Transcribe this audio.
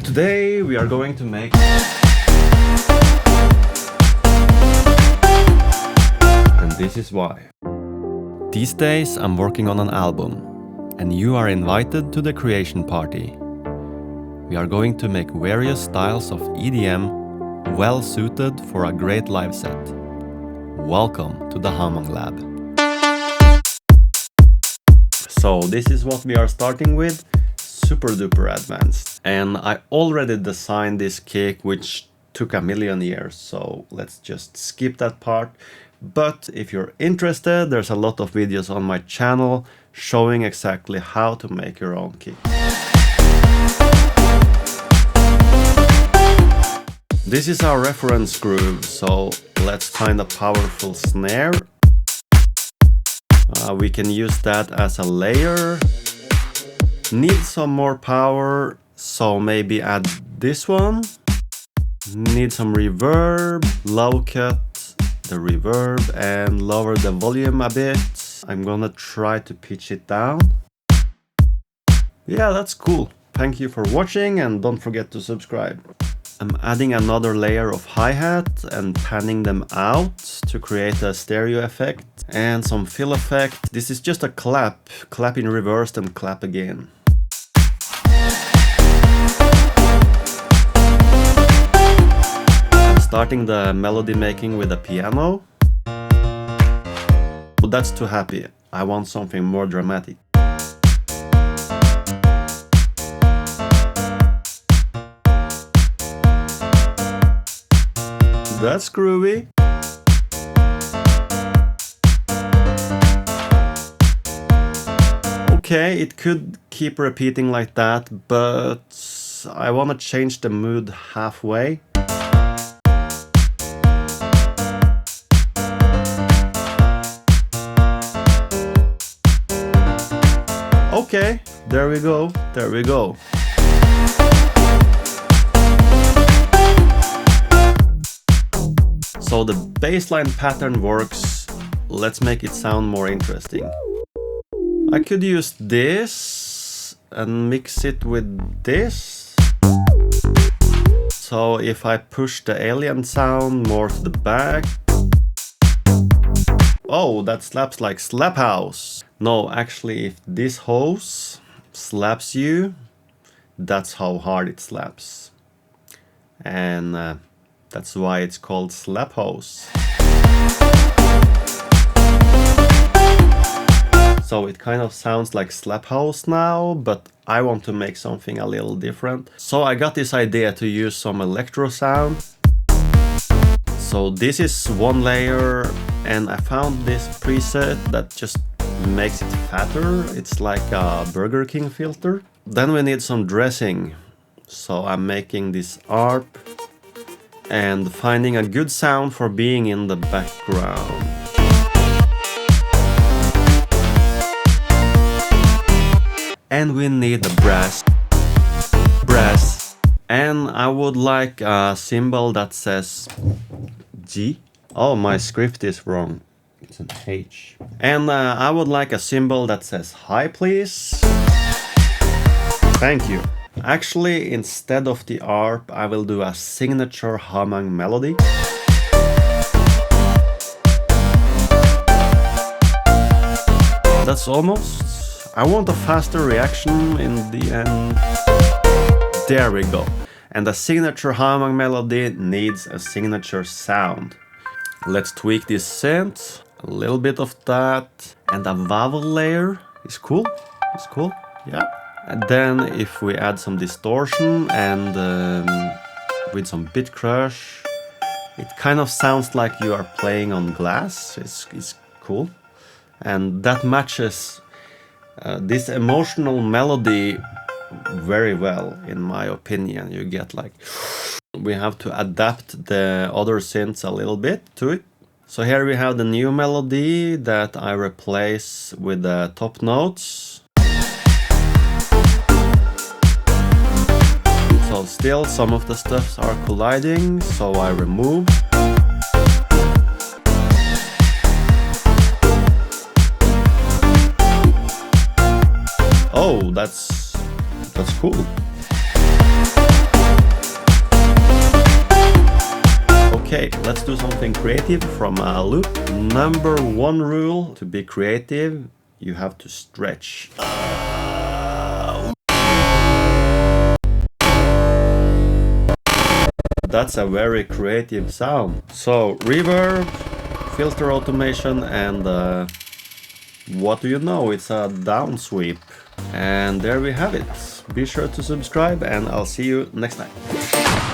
Today we are going to make and this is why. These days I'm working on an album and you are invited to the creation party. We are going to make various styles of EDM well suited for a great live set. Welcome to the Hamang Lab. So this is what we are starting with, super duper advanced. And I already designed this kick which took a million years, so let's just skip that part. But if you're interested, there's a lot of videos on my channel showing exactly how to make your own kick. This is our reference groove, so let's find a powerful snare. We can use that as a layer. Need some more power, so maybe add this one. Need some reverb, low cut the reverb and lower the volume a bit. I'm gonna try to pitch it down. Yeah, that's cool. Thank you for watching and don't forget to subscribe. I'm adding another layer of hi-hat and panning them out to create a stereo effect and some fill effect. This is just a clap in reverse and clap again. I'm starting the melody making with a piano, but that's too happy. I want something more dramatic. That's groovy. Okay, it could keep repeating like that, but I want to change the mood halfway. Okay, there we go, there we go. So the bassline pattern works. Let's make it sound more interesting. I could use this and mix it with this. So if I push the alien sound more to the back. Oh, that slaps like Slap House. No, actually, if this hose slaps you, that's how hard it slaps. And that's why it's called Slap House. So it kind of sounds like Slap House now, but I want to make something a little different. So I got this idea to use some electro sound. So this is one layer and I found this preset that just makes it fatter. It's like a Burger King filter. Then we need some dressing. So I'm making this ARP and finding a good sound for being in the background. And we need the brass. And I would like a symbol that says G. Oh, my script is wrong. It's an H. And I would like a symbol that says hi, please. Thank you. Actually, instead of the ARP, I will do a signature Hamang melody. That's almost. I want a faster reaction in the end. There we go. And a signature Hamang melody needs a signature sound. Let's tweak this synth. A little bit of that. And a vowel layer is cool. It's cool. Yeah. And then if we add some distortion and with some bit crush, it kind of sounds like you are playing on glass. It's cool. And that matches this emotional melody very well, in my opinion. You get like, we have to adapt the other synths a little bit to it. So here we have the new melody that I replace with the top notes. So still some of the stuffs are colliding, so I remove. Oh, that's cool. Okay, let's do something creative from a loop. Number one rule to be creative, you have to stretch. That's a very creative sound. So reverb, filter automation, and what do you know, it's a down sweep. And there we have it. Be sure to subscribe and I'll see you next time.